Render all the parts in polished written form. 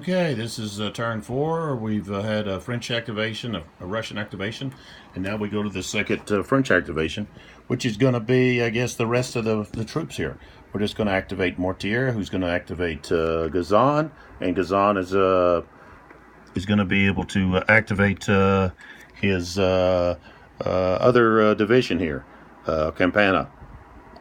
Okay, this is turn 4. We've had a French activation, a Russian activation, and now we go to the second French activation, which is going to be, I guess, the rest of the troops here. We're just going to activate Mortier, who's going to activate Gazan, and Gazan is going to be able to activate his other division here, Campana.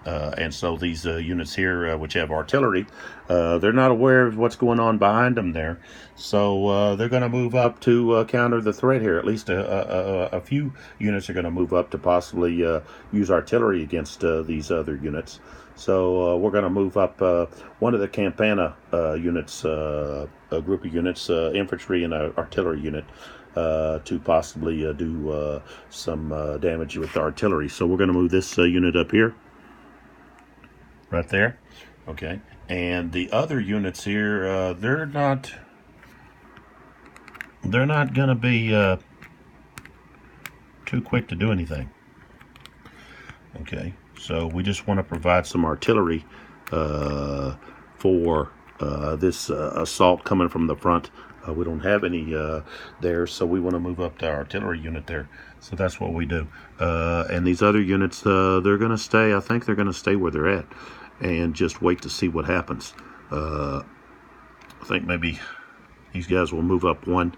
And so these units here, which have artillery, they're not aware of what's going on behind them there. So they're going to move up to counter the threat here. At least a few units are going to move up to possibly use artillery against these other units. So we're going to move up one of the Campana units, a group of units, infantry and an artillery unit, to possibly do some damage with the artillery. So we're going to move this unit up here. Right there, okay. And the other units here, they're not going to be too quick to do anything. Okay, so we just want to provide some artillery for this assault coming from the front. We don't have any there, so we want to move up the artillery unit there. So that's what we do. And these other units, they're going to stay. I think they're going to stay where they're at and just wait to see what happens. I think maybe these guys will move up one.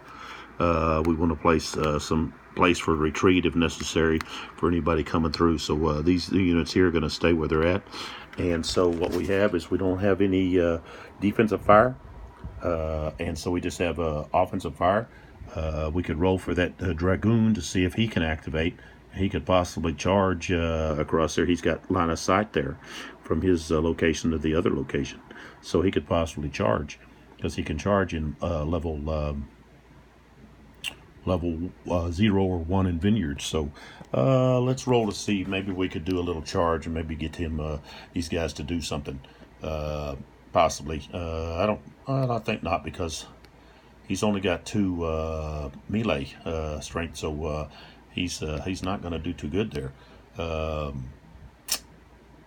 We want to place some place for retreat if necessary for anybody coming through. So these units here are going to stay where they're at. And so what we have is we don't have any defensive fire. And so we just have offensive fire. We could roll for that Dragoon to see if he can activate. He could possibly charge across there. He's got line of sight there from his location to the other location. So he could possibly charge, because he can charge in level 0 or 1 in vineyards. So let's roll to see. Maybe we could do a little charge and maybe get him these guys to do something. Possibly. I think not, because he's only got 2 melee strength, so he's not going to do too good there.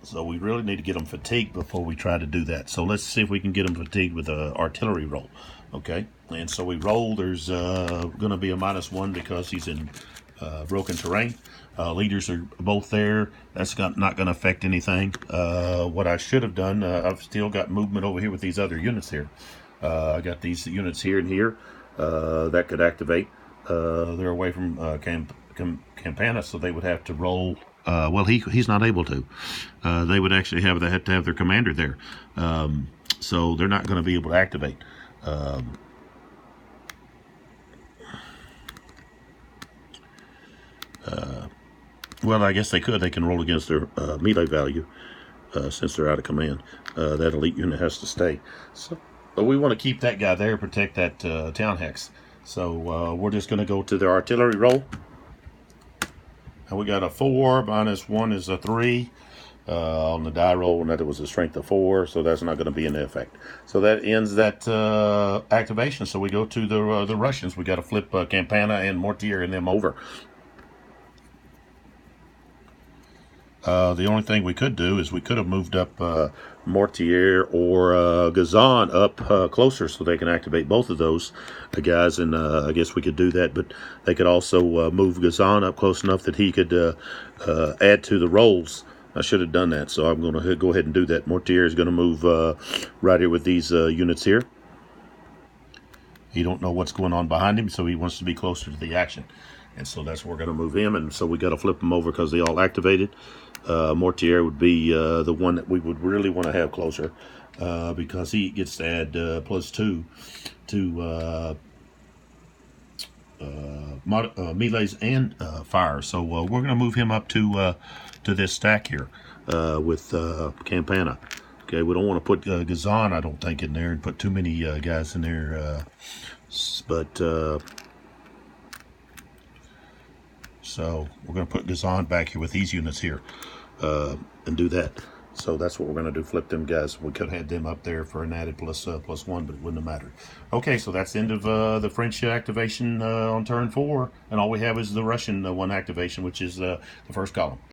So we really need to get him fatigued before we try to do that. So let's see if we can get him fatigued with an artillery roll. Okay, and so we roll. There's going to be a -1 because he's in broken terrain. Leaders are both there. That's not going to affect anything. What I should have done, I've still got movement over here with these other units here. I got these units here and here that could activate. They're away from Campana, so they would have to roll. Well, he's not able to. They would actually have to have their commander there. So they're not going to be able to activate. Well, I guess they could. They can roll against their melee value since they're out of command. That elite unit has to stay. So, but we want to keep that guy there, protect that town hex. So we're just going to go to the artillery roll. And we got a 4 -1 is a 3 on the die roll, and that was a strength of 4, so that's not going to be in effect. So that ends that activation. So we go to the Russians. We got to flip Campana and Mortier and them over. The only thing we could do is we could have moved up Mortier or Gazan up closer so they can activate both of those guys, and I guess we could do that. But they could also move Gazan up close enough that he could add to the rolls. I should have done that, so I'm going to go ahead and do that. Mortier is going to move right here with these units here. He don't know what's going on behind him, so he wants to be closer to the action. And so that's where we're going to move him, and so we got to flip him over because they all activated. Mortier would be the one that we would really want to have closer because he gets to add +2 to melees and fire. So we're going to move him up to this stack here with Campana. Okay, we don't want to put Gazan, I don't think, in there and put too many guys in there. So we're going to put Gazan back here with these units here and do that. So that's what we're going to do, flip them guys. We could have had them up there for an added +1, but it wouldn't have mattered. Okay, so that's the end of the French activation on turn 4. And all we have is the Russian one activation, which is the first column.